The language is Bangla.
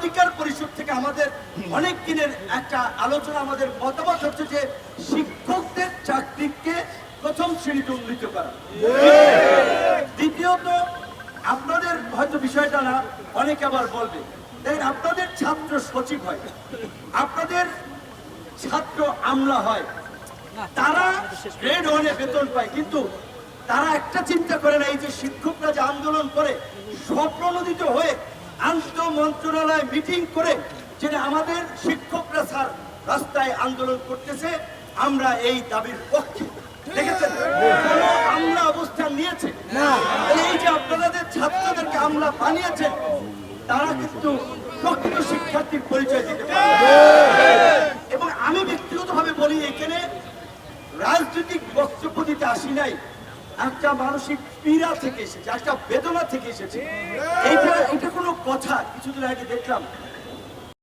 মানবাধিকার পরিষদ থেকে আমাদের অনেক দিনের একটা আলোচনা, আমাদের মতামত হচ্ছে যে শিক্ষকদের চাকরিকে প্রথম শ্রেণীতে উন্নীত করা। দ্বিতীয়ত, আপনাদের হয়তো বিষয়টা না, অনেকে আবার বলবে, দেখেন আপনাদের ছাত্র সচিব হয়, আপনাদের ছাত্র আমলা হয়, তারা গ্রেড 1-এ বেতন পায়, কিন্তু তারা একটা চিন্তা করে না, এই যে শিক্ষকরা যে আন্দোলন করে স্বপ্রণোদিত হয়ে আন্তঃ মন্ত্রণালয় মিটিং করে যেটা আমাদের শিক্ষকরা স্যার রাস্তায় আন্দোলন করতেছে, আমরা এই দাবির পক্ষে, দেখেছেন কোন আমলা অবস্থান নিয়েছে? এই যে আপনাদের ছাত্রদেরকে আমলা বানিয়েছেন, তারা কিন্তু প্রকৃত শিক্ষার্থীর পরিচয় দিতে পারে। এবং আমি ব্যক্তিগতভাবে বলি, এখানে রাজনৈতিক বক্তব্য দিতে আসি নাই, একটা মানসিক পীড়া থেকে এসেছে, একটা বেদনা থেকে এসেছে। এটা কোনো কথা? কিছুদিন আগে দেখলাম